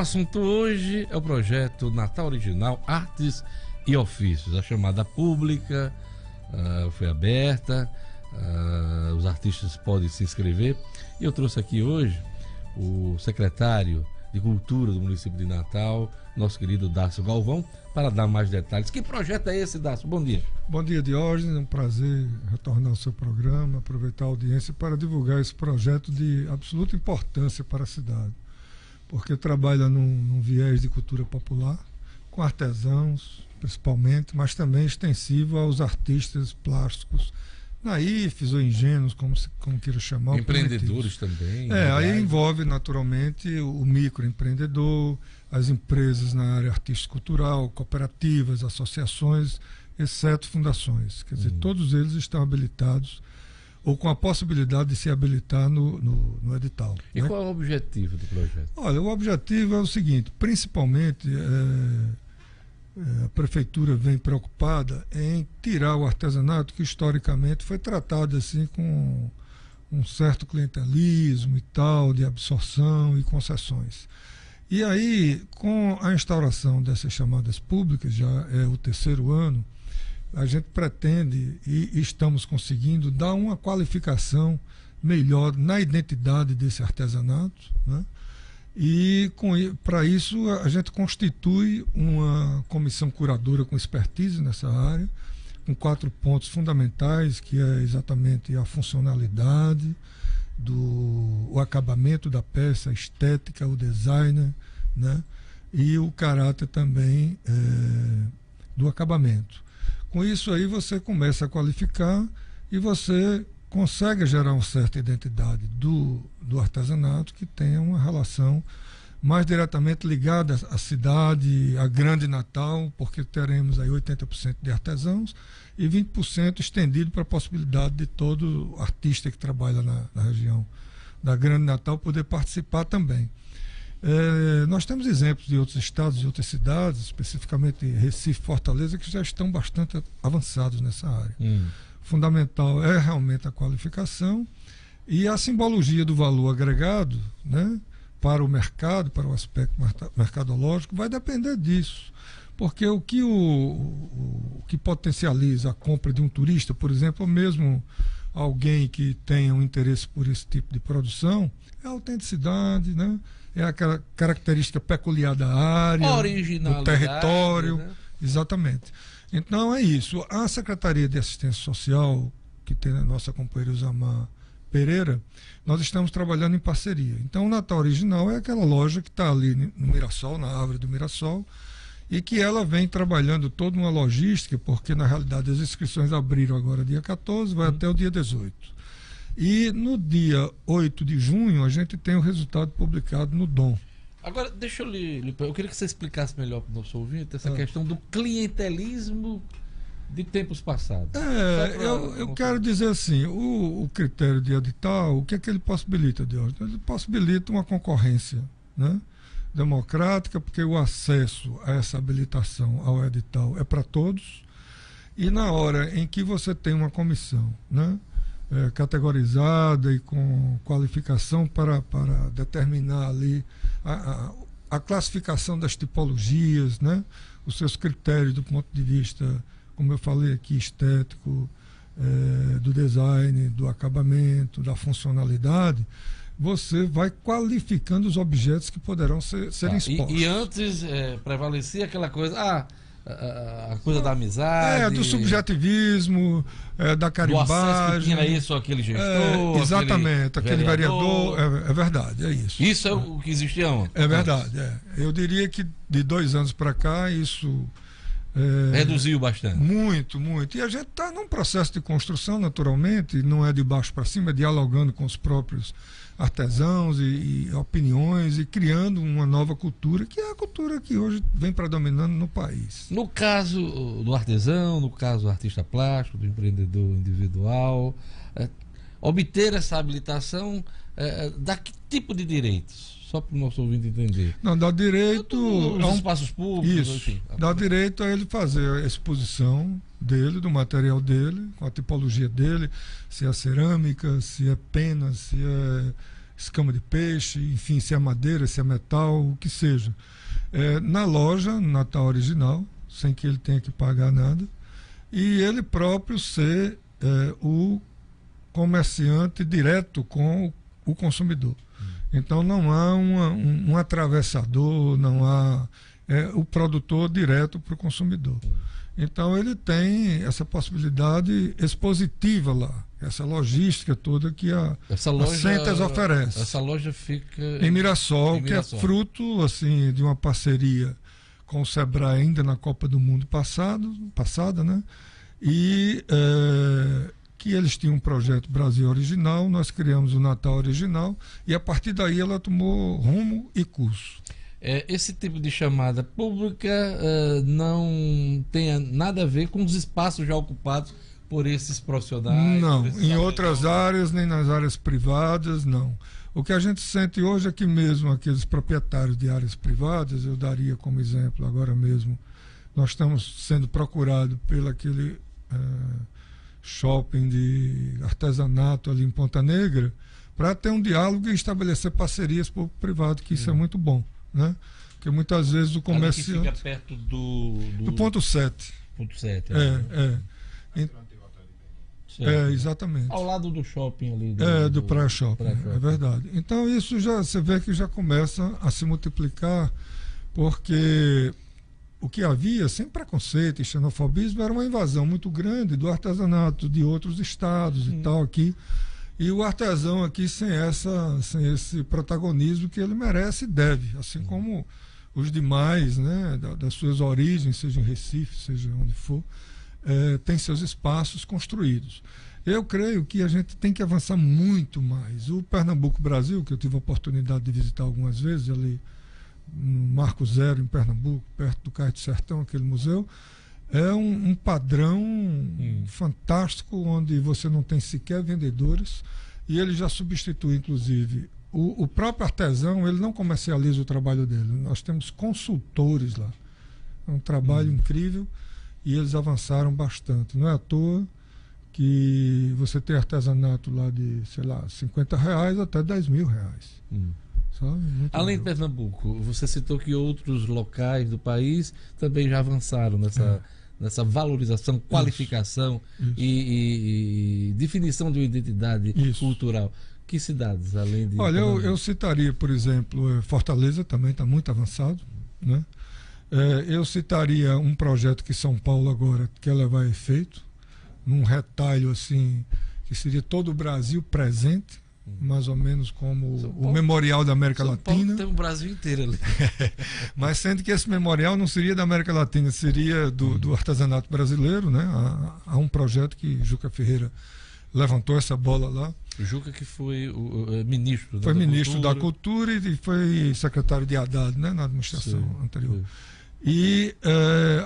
assunto hoje é o projeto Natal Original Artes e Ofícios. A chamada pública foi aberta, os artistas podem se inscrever. E eu trouxe aqui hoje o secretário de Cultura do município de Natal, nosso querido Dácio Galvão, para dar mais detalhes. Que projeto é esse, Dácio? Bom dia. Bom dia, Diógenes. É um prazer retornar ao seu programa, aproveitar a audiência para divulgar esse projeto de absoluta importância para a cidade, porque trabalha num viés de cultura popular, com artesãos, principalmente, mas também extensivo aos artistas plásticos, naifes ou ingênuos, como queira chamar. Empreendedores também. Aí envolve naturalmente o microempreendedor, as empresas na área artístico-cultural, cooperativas, associações, exceto fundações. Quer dizer, todos eles estão habilitados ou com a possibilidade de se habilitar no edital. E qual é o objetivo do projeto? Olha, o objetivo é o seguinte, principalmente a prefeitura vem preocupada em tirar o artesanato que historicamente foi tratado assim com um certo clientelismo e tal, de absorção e concessões. E aí, com a instauração dessas chamadas públicas, já é o 3º ano, a gente pretende e estamos conseguindo dar uma qualificação melhor na identidade desse artesanato, né? E para isso a gente constitui uma comissão curadora com expertise nessa área, com 4 pontos fundamentais, que é exatamente a funcionalidade, o acabamento da peça, a estética, o design, né? E o caráter também do acabamento. Com isso aí você começa a qualificar e você consegue gerar uma certa identidade do artesanato que tenha uma relação mais diretamente ligada à cidade, à grande Natal, porque teremos aí 80% de artesãos e 20% estendido para a possibilidade de todo artista que trabalha na região da grande Natal poder participar também. Nós temos exemplos de outros estados e outras cidades, especificamente Recife, Fortaleza, que já estão bastante avançados nessa área. Fundamental é realmente a qualificação e a simbologia do valor agregado, né, para o mercado, para o aspecto mercadológico, vai depender disso. Porque o que potencializa a compra de um turista, por exemplo, ou mesmo alguém que tenha um interesse por esse tipo de produção, é a autenticidade, né? É aquela característica peculiar da área, do território, né? Exatamente. Então é isso. A Secretaria de Assistência Social, que tem a nossa companheira Usamar Pereira, nós estamos trabalhando em parceria. Então o Natal Original é aquela loja que está ali no Mirassol, na árvore do Mirassol, e que ela vem trabalhando toda uma logística, porque na realidade as inscrições abriram agora dia 14, vai até o dia 18. E no dia 8 de junho a gente tem o resultado publicado no DOM. Agora, deixa eu queria que você explicasse melhor para o nosso ouvinte essa questão do clientelismo de tempos passados. Eu quero dizer assim, o critério de edital, o que é que ele possibilita, Deus? Ele possibilita uma concorrência, né, democrática, porque o acesso a essa habilitação ao edital é para todos, e na hora em que você tem uma comissão, né, categorizada e com qualificação para determinar ali a classificação das tipologias, né? Os seus critérios do ponto de vista, como eu falei aqui, estético, do design, do acabamento, da funcionalidade, você vai qualificando os objetos que poderão ser expostos. E antes prevalecia aquela coisa, a coisa da amizade, do subjetivismo, da carimbagem, do acesso que tinha isso, aquele gestor, exatamente, aquele vereador, é verdade, é isso. Isso é o que existia ontem. É verdade, Eu diria que de 2 anos para cá isso reduziu bastante. Muito, muito. E a gente está num processo de construção, naturalmente, não é de baixo para cima, é dialogando com os próprios artesãos e opiniões e criando uma nova cultura, que é a cultura que hoje vem predominando no país. No caso do artesão, no caso do artista plástico, do empreendedor individual, obter essa habilitação dá que tipo de direitos? Só para o nosso ouvinte entender. Não, dá direito aos espaços públicos. Isso, enfim. Dá direito a ele fazer a exposição dele, do material dele, com a tipologia dele, se é cerâmica, se é pena, se é escama de peixe, enfim, se é madeira, se é metal, o que seja. Na loja, Natal Original, sem que ele tenha que pagar nada, e ele próprio ser o comerciante direto com o consumidor. Então não há um atravessador, não há o produtor direto para o consumidor. Então ele tem essa possibilidade expositiva lá, essa logística toda que a Centers oferece. Essa loja fica em Mirassol, que é fruto assim, de uma parceria com o Sebrae ainda na Copa do Mundo passada, né? E que eles tinham um projeto Brasil Original, nós criamos o Natal Original e a partir daí ela tomou rumo e curso. Esse tipo de chamada pública não tem nada a ver com os espaços já ocupados por esses profissionais? Não, em outras áreas, nem nas áreas privadas, não. O que a gente sente hoje é que mesmo aqueles proprietários de áreas privadas, eu daria como exemplo agora mesmo, nós estamos sendo procurados pelo aquele shopping de artesanato ali em Ponta Negra, para ter um diálogo e estabelecer parcerias público-privado, que isso é muito bom, né? Porque muitas vezes o comerciante... Ali que fica perto do ponto 7. Ponto 7. Exatamente. Ao lado do shopping ali. Do Praia Shopping, é verdade. Então isso já, você vê que já começa a se multiplicar, porque o que havia, sem preconceito e xenofobismo, era uma invasão muito grande do artesanato de outros estados e tal aqui. E o artesão aqui sem esse protagonismo que ele merece e deve, assim como os demais, né, das suas origens, seja em Recife, seja onde for, tem seus espaços construídos. Eu creio que a gente tem que avançar muito mais. O Pernambuco Brasil, que eu tive a oportunidade de visitar algumas vezes ali no Marco Zero em Pernambuco, perto do Cais do Sertão, aquele museu, é um padrão fantástico, onde você não tem sequer vendedores, e ele já substitui, inclusive, o próprio artesão. Ele não comercializa o trabalho dele. Nós temos consultores lá. É um trabalho incrível, e eles avançaram bastante. Não é à toa que você tem artesanato lá de, sei lá, R$50 até R$10.000. Sabe? Além de Pernambuco, você citou que outros locais do país também já avançaram nessa valorização, qualificação e definição de uma identidade cultural. Que cidades, além de... Olha, eu citaria, por exemplo, Fortaleza também está muito avançado, né? Eu citaria um projeto que São Paulo agora quer levar a efeito, num retalho assim, que seria todo o Brasil presente, mais ou menos como o Memorial da América Latina. Tem o Brasil inteiro ali. Mas sendo que esse memorial não seria da América Latina, seria do artesanato brasileiro, né? Há um projeto que Juca Ferreira levantou essa bola lá. O Juca que foi o ministro da ministro da Cultura e foi secretário de Haddad, né? Na administração anterior. E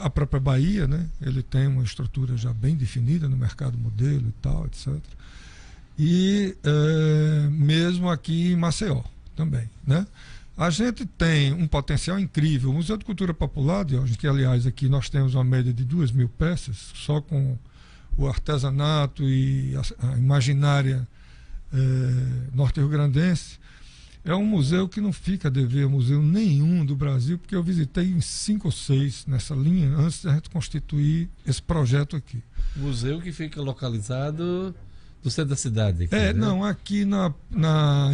a própria Bahia, né? Ele tem uma estrutura já bem definida no mercado modelo e tal, etc. E mesmo aqui em Maceió também, né? A gente tem um potencial incrível. O Museu de Cultura Popular, que aliás aqui nós temos uma média de 2.000 peças, só com o artesanato e a imaginária norte-riograndense. É um museu que não fica a dever a museu nenhum do Brasil, porque eu visitei em 5 ou 6 nessa linha antes de a gente constituir esse projeto aqui. Museu que fica localizado do centro da cidade. Aqui, né? Não, aqui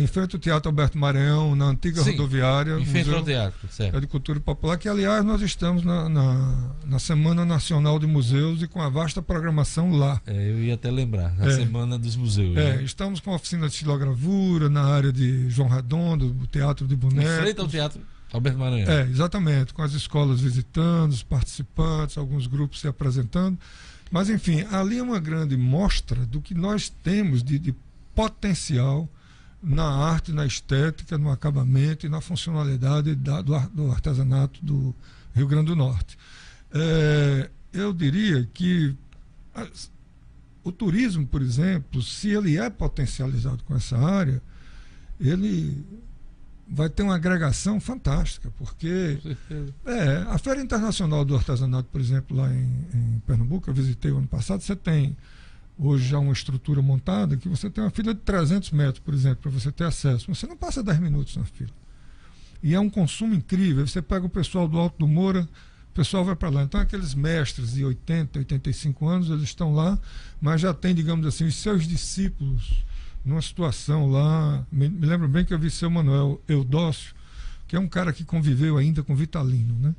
em frente ao Teatro Alberto Maranhão, na antiga rodoviária. Em frente ao teatro, certo. De Cultura Popular, que aliás nós estamos na Semana Nacional de Museus e com a vasta programação lá. Eu ia até lembrar, na Semana dos Museus. Né? Estamos com a oficina de estilogravura na área de João Redondo, o Teatro de Bonecos. Em frente ao Teatro Alberto Maranhão. Exatamente, com as escolas visitando, os participantes, alguns grupos se apresentando. Mas, enfim, ali é uma grande mostra do que nós temos de potencial na arte, na estética, no acabamento e na funcionalidade do artesanato do Rio Grande do Norte. Eu diria que o turismo, por exemplo, se ele é potencializado com essa área, ele vai ter uma agregação fantástica, porque a Feira Internacional do Artesanato, por exemplo, lá em Pernambuco, eu visitei o ano passado, você tem hoje já uma estrutura montada, que você tem uma fila de 300 metros, por exemplo, para você ter acesso. Você não passa 10 minutos na fila. E é um consumo incrível. Você pega o pessoal do Alto do Moura, o pessoal vai para lá. Então, aqueles mestres de 80, 85 anos, eles estão lá, mas já tem, digamos assim, os seus discípulos numa situação lá. Me lembro bem que eu vi seu Manuel Eudócio, que é um cara que conviveu ainda com Vitalino, né?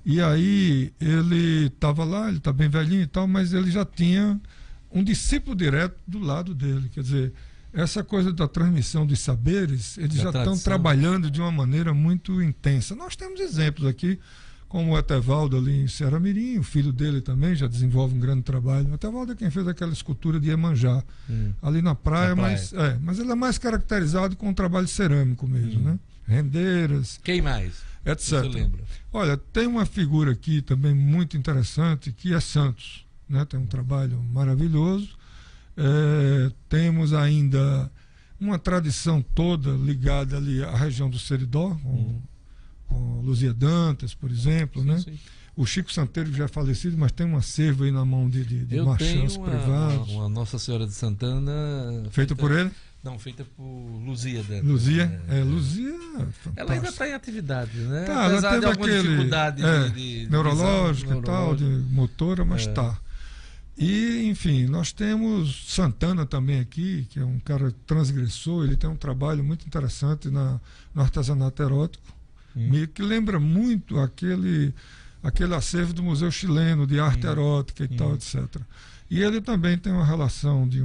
E aí ele estava lá, ele está bem velhinho e tal, mas ele já tinha um discípulo direto do lado dele. Quer dizer, essa coisa da transmissão dos saberes, eles já estão trabalhando de uma maneira muito intensa. Nós temos exemplos aqui, como o Etevaldo ali em Ceará Mirim, o filho dele também já desenvolve um grande trabalho. O Etevaldo é quem fez aquela escultura de Iemanjá, ali na praia, mas ele é mais caracterizado com o trabalho cerâmico mesmo, né? Rendeiras. Quem mais? Etc. Você lembra? Olha, tem uma figura aqui também muito interessante, que é Santos, né? Tem um trabalho maravilhoso. Temos ainda uma tradição toda ligada ali à região do Seridó, com Luzia Dantas, por exemplo, né? Sim. O Chico Santeiro, que já é falecido, mas tem um acervo aí na mão de marchands privados. Uma Nossa Senhora de Santana. Feita por ele? Não, feita por Luzia Dantas. Luzia? Luzia. Ela ainda está em atividade, né? Tá, apesar ela teve de alguma dificuldade de neurológica e tal, de motora, mas está. E, enfim, nós temos Santana também aqui, que é um cara transgressor, ele tem um trabalho muito interessante no artesanato erótico, que lembra muito aquele acervo do Museu Chileno de arte erótica e tal, etc. E ele também tem uma relação de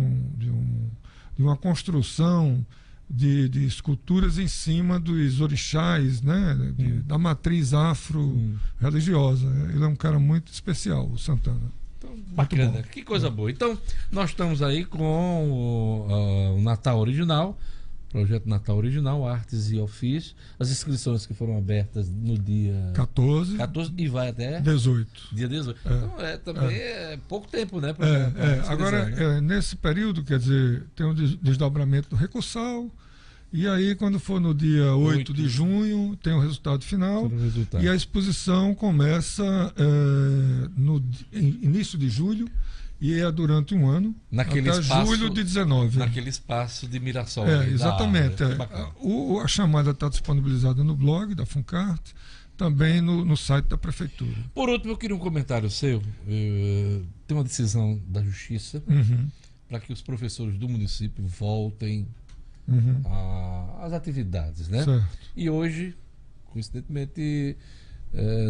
uma construção de esculturas em cima dos orixás, né? Da matriz afro-religiosa. Ele é um cara muito especial, o Santana. Então, bacana, que coisa boa. Então, nós estamos aí com o Natal Original, projeto Natal Original, Artes e Ofícios. As inscrições que foram abertas no dia 14 e vai até 18. Dia 18. Então, também é pouco tempo, né? Agora, né? Nesse período, quer dizer, tem um desdobramento do recursal. E aí, quando for no dia 8 de junho, tem o resultado final. E a exposição começa no início de julho e é durante um ano, naquele até espaço, julho de 19. Naquele espaço de Mirassol. Exatamente. A chamada está disponibilizada no blog da Funcart, também no site da Prefeitura. Por último, eu queria um comentário seu. Tem uma decisão da Justiça para que os professores do município voltem às atividades, né? Certo. E hoje, coincidentemente,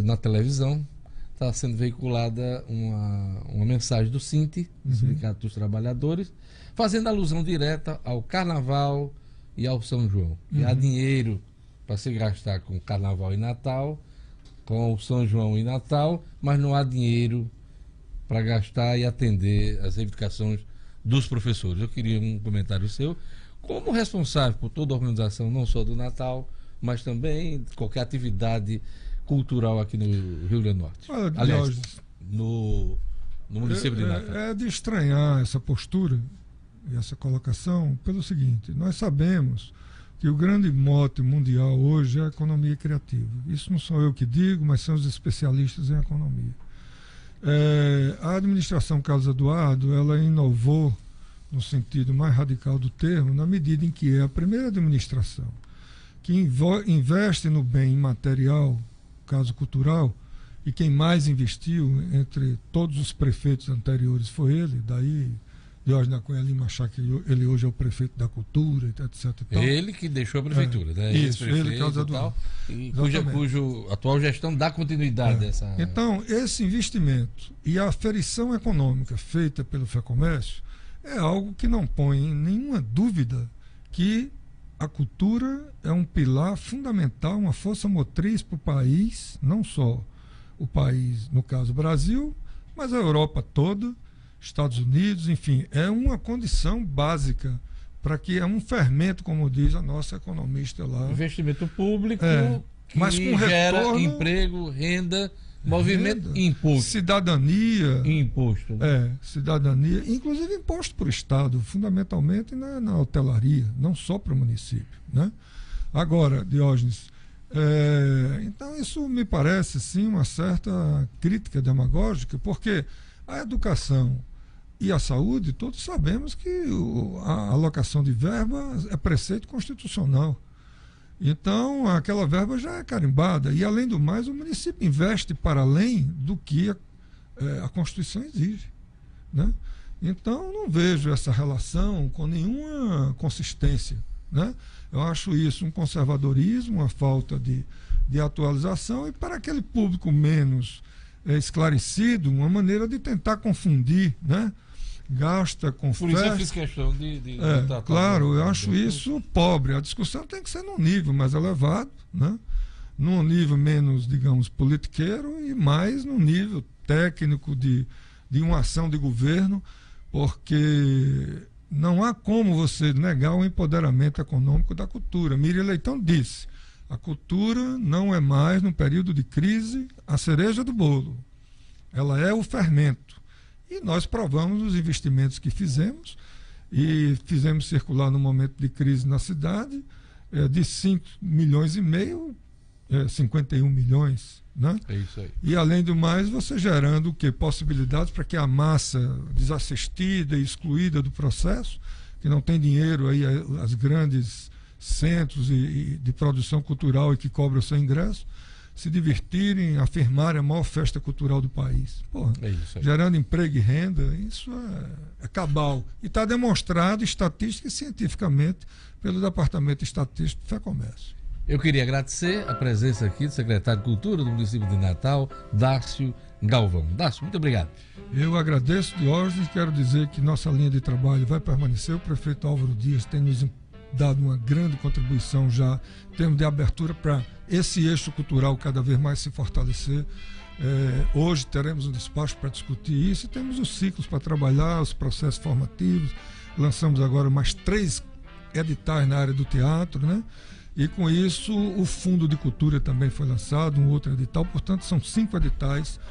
na televisão está sendo veiculada uma mensagem do Sinti, do Sindicato dos Trabalhadores, fazendo alusão direta ao Carnaval e ao São João. E há dinheiro para se gastar com Carnaval e Natal, com o São João e Natal, mas não há dinheiro para gastar e atender as reivindicações dos professores. Eu queria um comentário seu, como responsável por toda a organização, não só do Natal, mas também de qualquer atividade cultural aqui no Rio Grande do Norte. Aliás, no município de Natal. É de estranhar essa postura e essa colocação pelo seguinte: nós sabemos que o grande mote mundial hoje é a economia criativa. Isso não sou eu que digo, mas são os especialistas em economia. A administração Carlos Eduardo, ela inovou no sentido mais radical do termo, na medida em que é a primeira administração que investe no bem imaterial, caso cultural, e quem mais investiu entre todos os prefeitos anteriores foi ele, daí Diógenes da Cunha Lima achar que ele hoje é o prefeito da cultura, etc. Ele que deixou a prefeitura, né? Isso, ele causa do tal, cuja atual gestão dá continuidade a essa... Então, esse investimento e a aferição econômica feita pelo FEComércio é algo que não põe em nenhuma dúvida que a cultura é um pilar fundamental, uma força motriz para o país, não só o país, no caso Brasil, mas a Europa toda, Estados Unidos, enfim, é uma condição básica para que é um fermento, como diz a nossa economista lá. Investimento público que mas com gera retorno, emprego, renda, movimento, imposto. Cidadania. Imposto. Né? Cidadania, inclusive imposto para o Estado, fundamentalmente na hotelaria, não só para o município. Né? Agora, Diógenes, então isso me parece sim uma certa crítica demagógica, porque a educação e a saúde, todos sabemos que a alocação de verba é preceito constitucional. Então, aquela verba já é carimbada. E, além do mais, o município investe para além do que a Constituição exige, né? Então, não vejo essa relação com nenhuma consistência, né? Eu acho isso um conservadorismo, uma falta de atualização, e para aquele público menos esclarecido, uma maneira de tentar confundir, né? Gasta com Por isso eu fiz questão de claro, eu acho isso pobre. A discussão tem que ser num nível mais elevado, né? Num nível menos, digamos, politiqueiro, e mais num nível técnico de uma ação de governo, porque não há como você negar o empoderamento econômico da cultura. Miriam Leitão disse: a cultura não é mais, no período de crise, a cereja do bolo. Ela é o fermento. E nós provamos os investimentos que fizemos, e fizemos circular no momento de crise na cidade, de 5,5 milhões, 51 milhões, né? É isso aí. E, além do mais, você gerando o quê? Possibilidades para que a massa desassistida e excluída do processo, que não tem dinheiro, aí as grandes centros de produção cultural e que cobram o seu ingresso, se divertirem, afirmarem a maior festa cultural do país. Porra, é isso aí. Gerando emprego e renda, isso é cabal. E está demonstrado estatística e cientificamente pelo Departamento de Estatística do FEComércio. Eu queria agradecer a presença aqui do secretário de Cultura do município de Natal, Dácio Galvão. Dácio, muito obrigado. Eu agradeço, Diógenes, e quero dizer que nossa linha de trabalho vai permanecer. O prefeito Álvaro Dias tem nos dado uma grande contribuição já em termos de abertura para esse eixo cultural cada vez mais se fortalecer. Hoje teremos um despacho para discutir isso, e temos os ciclos para trabalhar, os processos formativos. Lançamos agora mais 3 editais na área do teatro, né? E com isso o Fundo de Cultura também foi lançado, um outro edital. Portanto, são 5 editais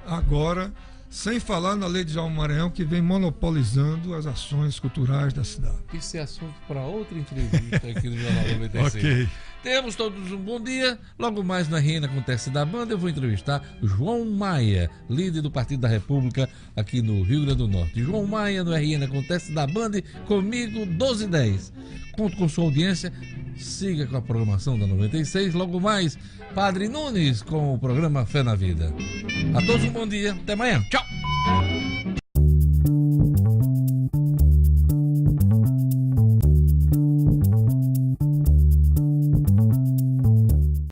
agora, sem falar na Lei de Jaime Maranhão, que vem monopolizando as ações culturais da cidade. Isso é assunto para outra entrevista aqui no Jornal 96. Ok. Tenhamos todos um bom dia. Logo mais na RN Acontece da Banda, eu vou entrevistar João Maia, líder do Partido da República aqui no Rio Grande do Norte. João Maia no RN Acontece da Banda, comigo 12h10. Conto com sua audiência. Siga com a programação da 96. Logo mais, Padre Nunes com o programa Fé na Vida. A todos um bom dia. Até amanhã. Tchau.